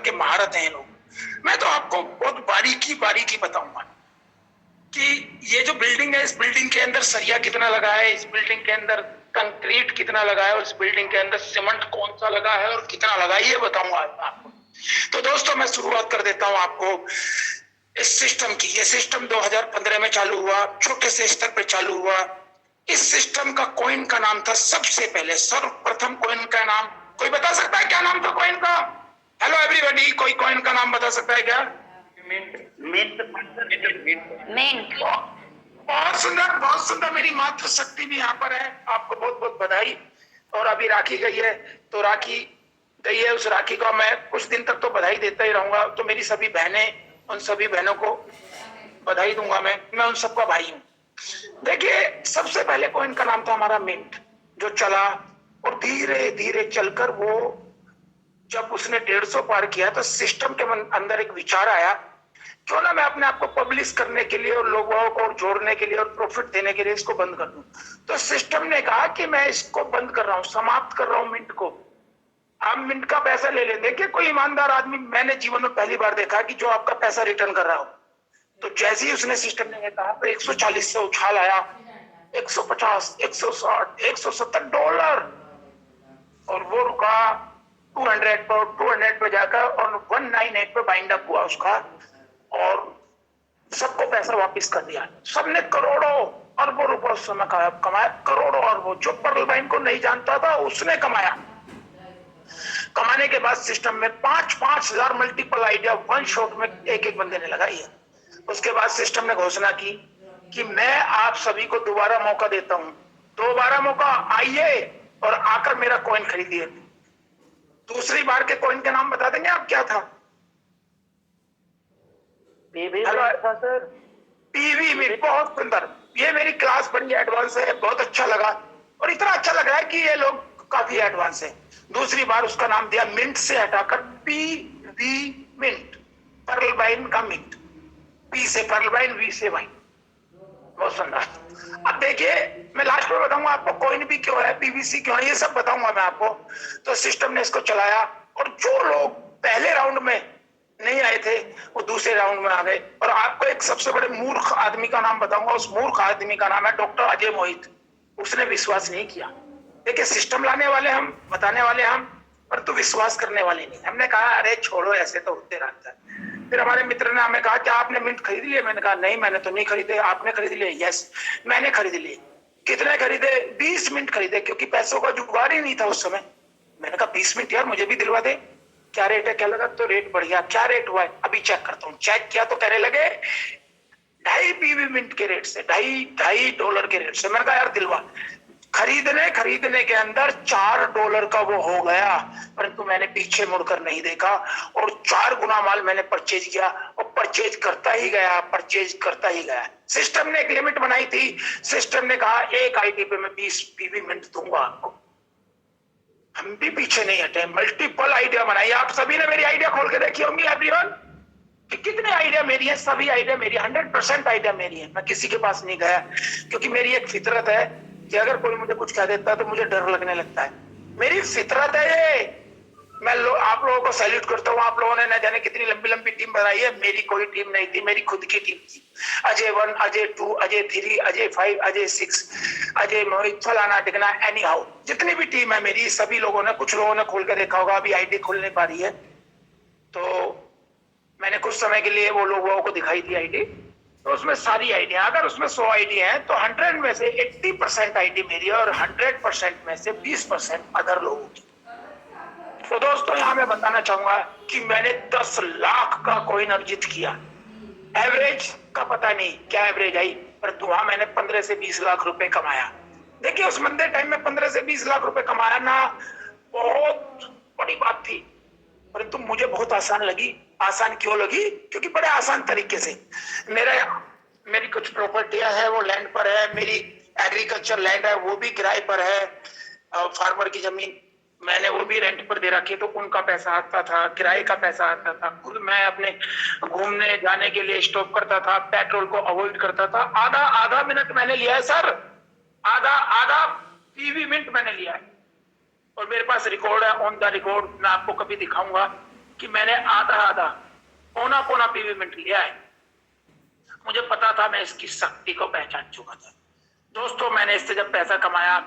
के महारत हैं लोग। मैं तो आपको बहुत बारीकी बारीकी बताऊंगा कि ये जो बिल्डिंग है, इस बिल्डिंग के अंदर सरिया कितना लगा है, इस बिल्डिंग के अंदर कंक्रीट कितना लगा है, और इस बिल्डिंग के अंदर सीमेंट कौन सा लगा है और कितना लगा है, ये बताऊंगा आपको। तो दोस्तों मैं शुरुआत कर देता हूं आपको इस सिस्टम की। ये सिस्टम 2015 में चालू हुआ, छोटे से स्तर पर चालू हुआ। इस सिस्टम का कॉइन का नाम था सबसे पहले, सर्वप्रथम कॉइन का नाम कोई बता सकता है क्या नाम था कॉइन का? हेलो एवरीबॉडी, कोई कॉइन का नाम बता सकता है क्या? मिंट। बहुत सुंदर, बहुत सुंदर। मेरी मातृशक्ति भी यहाँ पर है, आपको बहुत बहुत बधाई। और अभी राखी गई है, तो राखी गई है, उस राखी का मैं कुछ दिन तक तो बधाई देता ही रहूंगा। तो मेरी सभी बहनें, उन सभी बहनों को बधाई दूंगा। मैं उन सबका भाई हूँ। देखिए, सबसे पहले कॉइन का नाम था हमारा मिंट, जो चला और धीरे धीरे चलकर वो जब उसने 150 पार किया तो सिस्टम के अंदर एक विचार आया, क्यों ना मैं अपने आप को पब्लिश करने के लिए और लोगों को जोड़ने के लिए और प्रॉफिट देने के लिए इसको बंद कर दूं। तो सिस्टम ने कहा कि मैं इसको बंद कर रहा हूं, समाप्त कर रहा हूं मिंट को। आप मिंट का पैसा ले लें। देखिए, कोई ईमानदार आदमी मैंने जीवन में पहली बार देखा कि जो आपका पैसा रिटर्न कर रहा हो। तो जैसे ही उसने सिस्टम ने कहा तो 140 से उछाल आया, 150, 160, $170, और वो रुका 200 पे जाकर और 198 पे बाइंड अप हुआ उसका, और सबको पैसा वापस कर दिया। सबने करोड़ों अरबों रुपए उस समय कमाया, करोड़ों अरबों। जो पर्ल बैंक को नहीं जानता था उसने कमाया। कमाने के बाद सिस्टम में 5-5 हजार मल्टीपल आइडिया वन शॉट में एक एक बंदे ने लगाई है। उसके बाद सिस्टम ने घोषणा की कि मैं आप सभी को दोबारा मौका देता हूं, दोबारा मौका, आइए और आकर मेरा कॉइन खरीदिए। दूसरी बार के कॉइन का नाम बता देंगे आप क्या था? पीवी था सर। पीवी में। बहुत सुंदर। ये मेरी क्लास बड़ी एडवांस है, बहुत अच्छा लगा, और इतना अच्छा लग रहा है कि ये लोग काफी एडवांस है। दूसरी बार उसका नाम दिया मिंट से हटाकर पीवी मिंट, पर्ल वाइन का मिंट। पी से पर्ल वाइन, वी से वाइन। बहुत सुंदर। अब देखिए, मैं लास्ट में बताऊंगा आपको कॉइन भी क्यों है, पीवीसी क्यों है, ये सब बताऊंगा मैं आपको। तो सिस्टम ने इसको चलाया, और जो लोग पहले राउंड में नहीं आए थे वो दूसरे राउंड में आ गए। और आपको एक सबसे बड़े मूर्ख आदमी का नाम बताऊंगा। उस मूर्ख आदमी का नाम है डॉक्टर अजय मोहित। उसने विश्वास नहीं किया। देखिए, सिस्टम लाने वाले हम, बताने वाले हम, पर तो विश्वास करने वाले नहीं। हमने कहा अरे छोड़ो, ऐसे तो होते रहता है। फिर हमारे मित्र ने हमें कहा कि आपने मिंट खरीद लिए? मैंने कहा नहीं, मैंने तो नहीं खरीदे। आपने खरीद लिए? यस, मैंने खरीद लिए। कितने खरीदे? 20 मिनट खरीदे, क्योंकि पैसों का जुगाड़ ही नहीं था उस समय। मैंने कहा 20 मिनट यार, मुझे भी दिलवा दे। क्या रेट है? क्या लगा? तो रेट बढ़ गया। क्या रेट हुआ है? अभी चेक करता हूँ। चेक किया तो कहने लगे 2.5 पीवी मिनट के रेट से, $2.5 के रेट से। मैंने कहा यार दिलवा। खरीदने के अंदर $4 का वो हो गया, परंतु मैंने पीछे मुड़कर नहीं देखा, और 4 गुना माल मैंने परचेज किया, और परचेज करता ही गया, परचेज करता ही गया। सिस्टम ने एक लिमिट बनाई थी। सिस्टम ने कहा एक आईडी पे मैं 20 पीवी मिनट दूंगा आपको। हम भी पीछे नहीं हटे, मल्टीपल आइडिया बनाई। आप सभी ने मेरी आइडिया खोल के देखी होंगी एवरीवन, कि कितने आइडिया मेरी है। सभी आइडिया मेरी, 100% आइडिया मेरी है। मैं किसी के पास नहीं गया, क्योंकि मेरी एक फितरत है कि अगर कोई मुझे कुछ कह देता है तो मुझे डर लगने लगता है। मेरी फितरत है ये। मैं आप लोगों को सैल्यूट करता हूँ। आप लोगों ने न जाने कितनी लंबी लंबी टीम बनाई है। मेरी कोई टीम नहीं थी, मेरी खुद की टीम थी। अजय 1, अजय 2, अजय 3, अजय 5, अजय 6, अजय मोहित, फलाना टिकना, एनी हाउ, जितनी भी टीम है मेरी, सभी लोगों ने, कुछ लोगों ने खोल के देखा होगा। अभी आईडी खोल नहीं पा रही है, तो मैंने कुछ समय के लिए वो लोगों को दिखाई थी आईडी। तो उसमें सारी आईडिया, अगर उसमें 100 आईडी है तो 100 में से 80% आईडी मेरी है, और 100% में से 20% अदर लोगों की। तो दोस्तों, यहां मैं बताना चाहूंगा कि मैंने 10 लाख का कॉइन अर्जित किया। एवरेज का पता नहीं क्या एवरेज आई, पर वहां मैंने 15 से 20 लाख रुपए कमाया। देखिए, उस मंदे टाइम में 15 से 20 लाख रुपए कमाया ना, बहुत बड़ी बात थी, परंतु मुझे बहुत आसान लगी। आसान क्यों लगी? क्योंकि बड़े आसान तरीके से मेरी कुछ प्रॉपर्टियां है, वो लैंड पर है। मेरी एग्रीकल्चर लैंड है, वो भी किराए पर है। फार्मर की जमीन मैंने वो भी रेंट पर दे रखी, तो उनका पैसा आता था, किराए का पैसा आता था। खुद मैं अपने घूमने जाने के लिए स्टॉप करता था, पेट्रोल को अवॉइड करता था। आधा मिनट मैंने लिया है सर, आधा पीवी मिनट मैंने लिया है, और मेरे पास रिकॉर्ड है, ऑन द रिकॉर्ड। मैं आपको कभी दिखाऊंगा कि मैंने आधा आधा पौना पौना पीवी मिनट लिया है। मुझे पता था, मैं इसकी शक्ति को पहचान चुका था। दोस्तों, मैंने इससे जब पैसा कमाया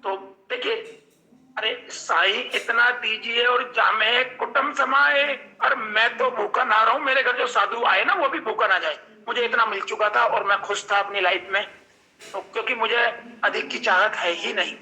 तो देखिए, अरे साई इतना दीजिए और जामे कुटुंब समाए, और मैं तो भूखा ना रहूं, मेरे घर जो साधु आए ना वो भी भूखा ना जाए। मुझे इतना मिल चुका था और मैं खुश था अपनी लाइफ में, तो क्योंकि मुझे अधिक की चाहत है ही नहीं।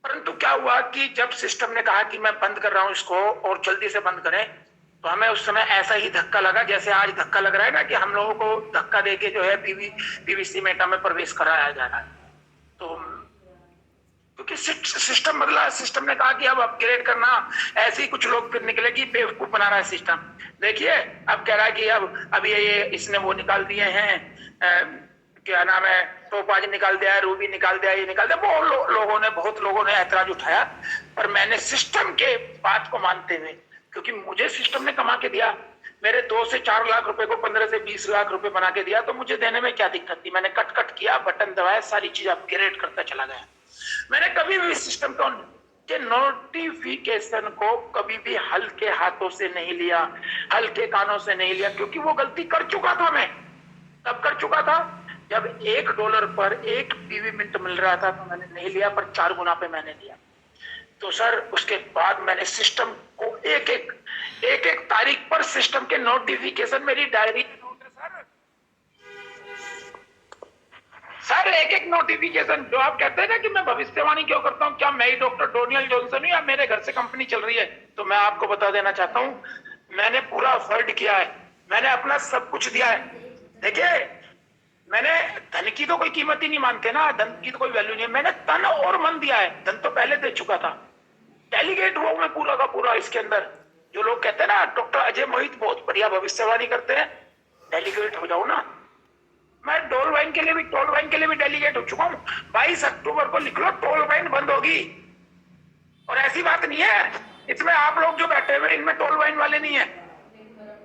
परंतु क्या हुआ कि जब सिस्टम ने कहा कि मैं बंद कर रहा हूं इसको और जल्दी से बंद करें, तो हमें उस समय ऐसा ही धक्का लगा जैसे आज धक्का लग रहा है ना, कि हम लोगों को धक्का देके जो है पीवीसी मेटा में प्रवेश कराया जा रहा है। तो क्योंकि सिस्टम बदला, सिस्टम ने कहा कि अब अपग्रेड करना, ऐसे ही कुछ लोग फिर निकले कि बेवकूफ बना रहा है सिस्टम। देखिए, अब कह रहा है कि अब ये इसने वो निकाल दिए हैं, क्या नाम है, टोपाज निकाल दिया है, रूबी निकाल दिया, ये निकाल दिया। बहुत लोगों ने ऐतराज उठाया, पर मैंने सिस्टम के बात को मानते हुए, क्योंकि मुझे सिस्टम ने कमा के दिया, मेरे 2 से 4 लाख रुपए को 15 से 20 लाख रुपए बना के दिया, तो मुझे देने में क्या दिक्कत थी। मैंने कट किया, बटन दबाया, सारी चीज अपग्रेड करता चला गया। मैंने कभी भी सिस्टम के नोटिफिकेशन को कभी भी हल्के हाथों से नहीं लिया, हल्के कानों से नहीं लिया, क्योंकि वो गलती कर चुका था। मैं तब कर चुका था जब $1 पर 1 पीवी मिनट मिल रहा था, तो मैंने नहीं लिया, पर 4 गुना पे मैंने लिया। तो सर, उसके बाद मैंने सिस्टम को एक एक तारीख पर सिस्टम के नोटिफिकेशन मेरी डायरी में नोट है सर, एक नोटिफिकेशन। जो आप कहते हैं ना कि मैं भविष्यवाणी क्यों करता हूं, क्या मैं ही डॉक्टर डोनियल जॉनसन हूं या मेरे घर से कंपनी चल रही है? तो मैं आपको बता देना चाहता हूं, मैंने पूरा एफर्ट किया है, मैंने अपना सब कुछ दिया है। देखिए, मैंने धन की तो कोई कीमत ही नहीं मानते ना, धन की तो कोई वैल्यू नहीं है। मैंने तन और मन दिया है, धन तो पहले दे चुका था। डेलीगेट हुआ मैं पूरा का पूरा इसके अंदर। जो लोग कहते हैं ना डॉक्टर अजय मोहित बहुत बढ़िया भविष्यवाणी करते हैं, डेलीगेट हो जाओ ना। मैं टोल वाइन के लिए भी डेलीगेट हो चुका हूं। 22 अक्टूबर को लिख लो, टोल वाइन बंद होगी। और ऐसी बात नहीं है, इसमें आप लोग जो बैठे हुए इनमें टोल वाइन वाले नहीं है।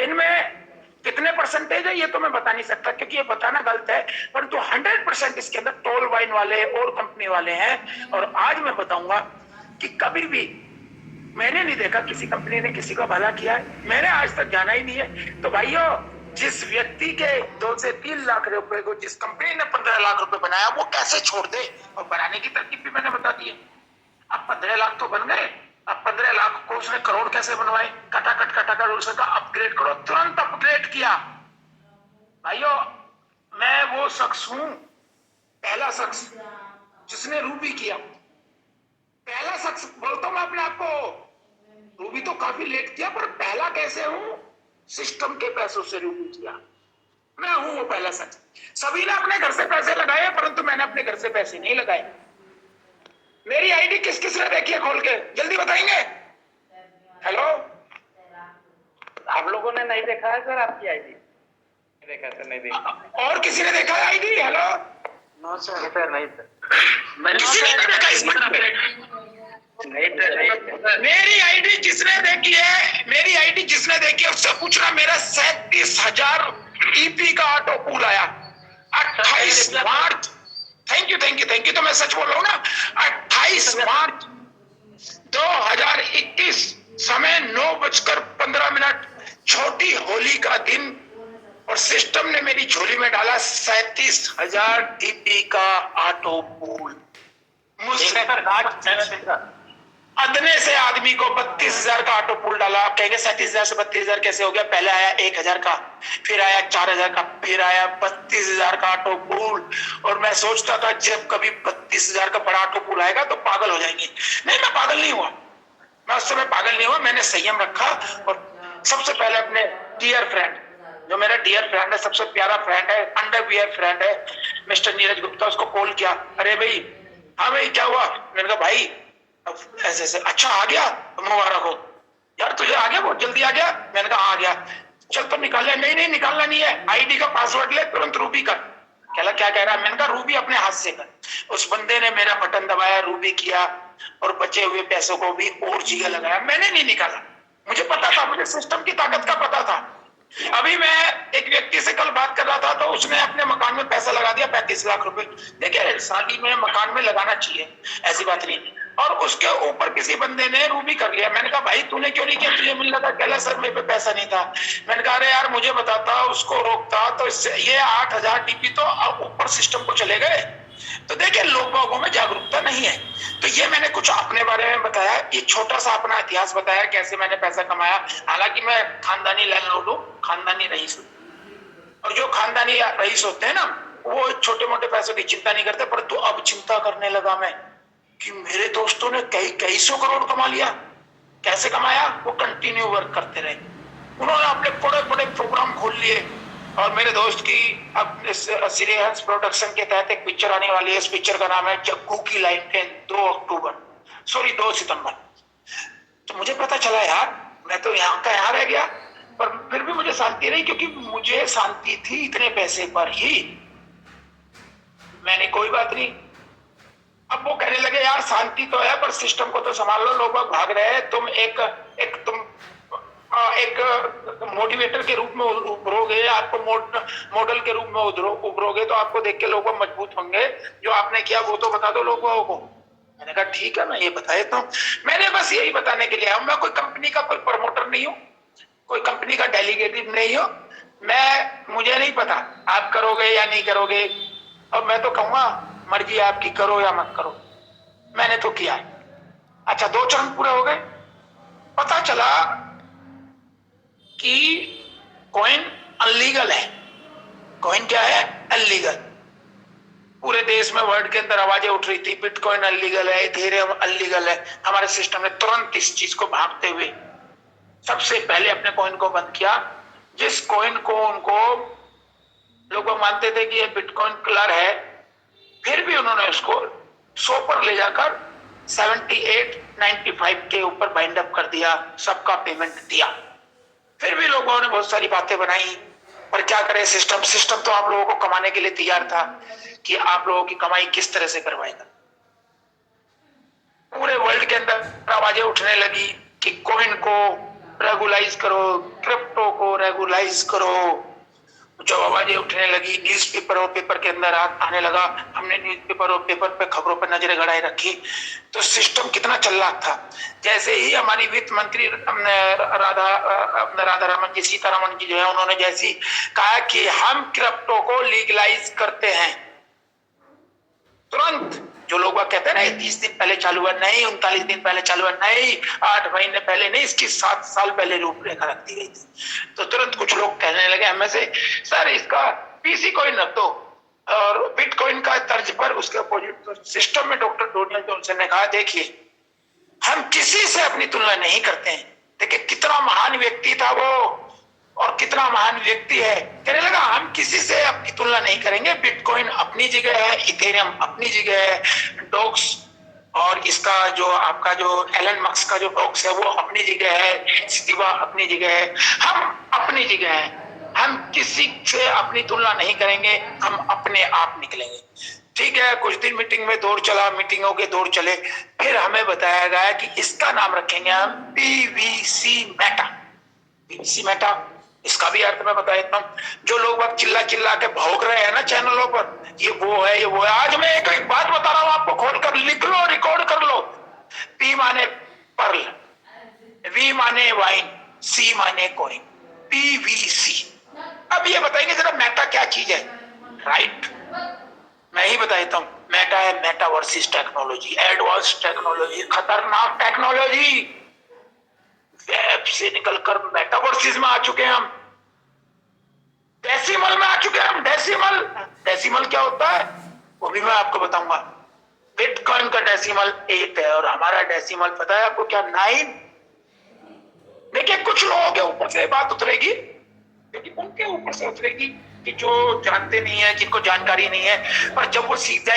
इनमें कितने परसेंटेज है ये तो मैं बता नहीं सकता, क्योंकि ये बताना गलत है, परंतु 100% इसके अंदर टोल वाइन वाले और कंपनी वाले हैं। और आज मैं बताऊंगा कि कभी भी मैंने नहीं देखा किसी कंपनी ने किसी का भला किया है, मैंने आज तक जाना ही नहीं है। तो भाइयों, जिस व्यक्ति के 2 से 3 लाख रुपए को जिस कंपनी ने 15 लाख रुपए बनाया, वो कैसे छोड़ दे? और बनाने की तरकीब भी मैंने बता दी है। अब 15 लाख तो बन गए, अब 15 लाख को उसने करोड़ कैसे बनवाए? कटाकट उसका अपग्रेड करो, तुरंत अपग्रेड किया। भाइयों, मैं वो शख्स हूं, पहला शख्स जिसने रूबी किया, पहला शख्स बोलता हूं मैं अपने आप को। रूबी तो काफी लेट किया, पर पहला कैसे हूं? सिस्टम के पैसों से रूबी किया, मैं हूं वो पहला शख्स। सभी ने अपने घर से पैसे लगाए, परंतु मैंने अपने घर से पैसे नहीं लगाए। मेरी आईडी किस किस ने देखी है खोल के, जल्दी बताएंगे? हेलो, आप लोगों ने नहीं देखा है सर आपकी आईडी? देखा सर, नहीं देखा। और किसी ने देखा है आईडी? हेलो, नो सर, नहीं सर। किसी ने देखा इस मेरी आईडी जिसने देखी है, मेरी आईडी जिसने देखी है उससे पूछना, मेरा 37,000 ईपी का ऑटो पूल आया 28 मार्च। Thank you. तो मैं सच बोल रहा हूँ ना, 28 मार्च 2021, समय 9:15, छोटी होली का दिन, और सिस्टम ने मेरी झोली में डाला 37,000 ईपी का ऑटो पूल। अदने से आदमी को 32,000 का ऑटो पूल डाला। आप कहेंगे 37,000 से 32,000 कैसे हो गया? पहले आया 1,000 का, फिर आया 4,000 का, फिर आया 32,000 का ऑटो पूल। और मैं सोचता था जब कभी 32,000 का बड़ा ऑटो पूल आएगा तो पागल हो जाएंगे। नहीं, मैं पागल नहीं हुआ, मैं उस समय पागल नहीं हुआ। मैंने संयम रखा और सबसे पहले अपने डियर फ्रेंड, जो मेरा डियर फ्रेंड है, सबसे प्यारा फ्रेंड है, अंडरवियर फ्रेंड है, मिस्टर नीरज गुप्ता, उसको कॉल किया। अरे भाई, हाँ भाई क्या हुआ? मैंने कहा भाई ऐसे अच्छा आ गया, मुबारक हो यार, तुझे आ गया, बहुत जल्दी आ गया। मैंने कहा आ गया, चल तो निकाल ले। नहीं निकालना नहीं है, आईडी का पासवर्ड ले, तुरंत रूबी कर। क्या कह रहा है? मैंने कहा रूबी अपने हाथ से कर। उस बंदे ने मेरा बटन दबाया, रूबी किया, और बचे हुए पैसों को भी और जगह लगाया। मैंने नहीं निकाला, मुझे पता था, मुझे सिस्टम की ताकत का पता था। अभी मैं एक व्यक्ति से कल बात कर रहा था, तो उसने अपने मकान में पैसा लगा दिया 35 लाख रुपए। देखिए, शादी में मकान में लगाना चाहिए, ऐसी बात नहीं। और उसके ऊपर किसी बंदे ने रूबी कर लिया। मैंने कहा भाई तूने क्यों नहीं किया, तुझे मिल रहा था? कहला सर मेरे पे पैसा नहीं था। मैंने कहा अरे यार मुझे बताता, उसको रोकता तो इससे ये 8000 डीपी तो ऊपर सिस्टम को चले गए। तो देखिए लोगों में जागरूकता नहीं है। तो ये मैंने कुछ अपने बारे में बताया, ये छोटा सा अपना इतिहास बताया कैसे मैंने पैसा कमाया। हालांकि मैं खानदानी लैंडलॉर्ड हूं, खानदानी रईस हूं, और जो खानदानी रईस होते हैं ना वो छोटे मोटे पैसों की चिंता नहीं करते। परंतु अब चिंता करने लगा मैं कि मेरे दोस्तों ने कई सौ करोड़ कमा लिया। कैसे कमाया? वो कंटिन्यू वर्क करते रहे, उन्होंने अपने बड़े बड़े प्रोग्राम खोल लिए। और मेरे दोस्त की अब सीरियस प्रोडक्शन के तहत एक पिक्चर आने वाली है। इस पिक्चर का नाम है जग्गू की लाइफ ट्रेन, 2 सितंबर। तो मुझे पता चला यार मैं तो यहाँ का यहाँ रह गया, पर फिर भी मुझे शांति नहीं, क्योंकि मुझे शांति थी इतने पैसे पर ही। मैंने कोई बात नहीं। अब वो कहने लगे यार शांति तो है पर सिस्टम को तो संभाल लो, लोग भाग रहे हैं, तुम एक मोटिवेटर के रूप में उभरोगे, आपको मॉडल के रूप में उभरोगे तो आपको देख के लोग मजबूत होंगे। जो आपने किया वो तो बता दो लोगों को। मैंने कहा ठीक है मैं ये बता देता हूँ। मैंने बस यही बताने के लिए आया हूं, मैं कोई कंपनी का कोई प्रमोटर नहीं हूँ, कोई कंपनी का डेलीगेटिव नहीं हो। मुझे नहीं पता आप करोगे या नहीं करोगे, और मैं तो कहूंगा मर्जी आपकी, करो या मत करो, मैंने तो किया है। अच्छा 2 चरण पूरे हो गए। पता चला कि कॉइन अनलीगल है। कॉइन क्या है? अनलीगल। पूरे देश में वर्ल्ड के अंदर आवाजें उठ रही थी बिटकॉइन अनलीगल है, इथेरियम अनलीगल है। हमारे सिस्टम ने तुरंत इस चीज को भागते हुए सबसे पहले अपने कॉइन को बंद किया। जिस कॉइन को उनको लोग मानते थे कि ये बिटकॉइन कलर है, फिर भी उन्होंने उसको 100 पर ले जाकर 78.95 के ऊपर बाइंड अप कर दिया, सबका पेमेंट दिया। फिर भी लोगों ने बहुत सारी बातें बनाई, पर क्या करें, सिस्टम तो आप लोगों को कमाने के लिए तैयार था कि आप लोगों की कमाई किस तरह से करवाएगा। पूरे वर्ल्ड के अंदर आवाजें उठने लगी कि कॉइन को रेगुलाइज करो, क्रिप्टो को रेगुलाइज करो। जब आवाजें उठने लगी, न्यूज़पेपर और पेपर के अंदर आने लगा, हमने न्यूज़पेपर और पेपर पे खबरों पर नजरें गड़ाए रखी। तो सिस्टम कितना चलाक था। जैसे ही हमारी वित्त मंत्री राधारमण जी, सीतारमण जी जो है, उन्होंने जैसी कहा कि हम क्रिप्टो को लीगलाइज करते हैं, तुरंत जो लोग कहते हैं ना 30 दिन पहले चालू हुआ नहीं, 39 दिन पहले चालू हुआ नहीं, 8 महीने पहले नहीं, इसकी 7 साल पहले रूपरेखा रख दी गई थी। तो तुरंत कुछ लोग कहने लगे हमें से, सर इसका पीसी कॉइन रख दो और बिटकॉइन का तर्ज पर उसके अपोजिट। तो सिस्टम में डॉक्टर डोनियल जॉनसन ने कहा देखिए हम किसी से अपनी तुलना नहीं करते हैं। देखिए कितना महान व्यक्ति था वो और कितना महान व्यक्ति है। कहने लगा हम किसी से अपनी तुलना नहीं करेंगे, बिटकॉइन अपनी जगह है, इथेरियम अपनी जगह है, डॉक्स और इसका जो आपका जो एलन मस्क का जो डॉक्स है वो अपनी जगह है, स्टीवा अपनी जगह है, हम अपनी जगह है। हम किसी से अपनी तुलना नहीं करेंगे, हम अपने आप निकलेंगे। ठीक है, कुछ दिन मीटिंग में दौर चला, मिटिंगों के दौर चले, फिर हमें बताया गया कि इसका नाम रखेंगे हम पीवीसी मेटा। पीवीसी मेटा, इसका भी अर्थ मैं बता देता हूँ। जो लोग अब चिल्ला चिल्ला के भौंक रहे हैं ना चैनलों पर, ये वो है ये वो है, आज मैं एक बात बता रहा हूँ आपको, खोल कर लिख लो, रिकॉर्ड कर लो। पी माने पर्ल, वी माने वाइन, सी माने कॉइन, पीवीसी। अब ये बताएंगे जरा मेटा क्या चीज है? राइट, मैं ही बता देता हूँ। मेटा है मेटावर्सिस टेक्नोलॉजी, एडवांस टेक्नोलॉजी, खतरनाक टेक्नोलॉजी। वेब से निकलकर मेटावर्सिस में आ चुके हैं हम, डेसिमल में आ चुके हैं हम। डेसिमल क्या होता है वो भी मैं आपको बताऊंगा। बिटकॉइन का डेसिमल 8 है और हमारा डेसिमल पता है आपको क्या? 9। देखिए कुछ लोगों के ऊपर से बात उतरेगी, लेकिन उनके ऊपर से उतरेगी कि जो जानते नहीं है, जिनको जानकारी नहीं है, पर जब वो सीख जाए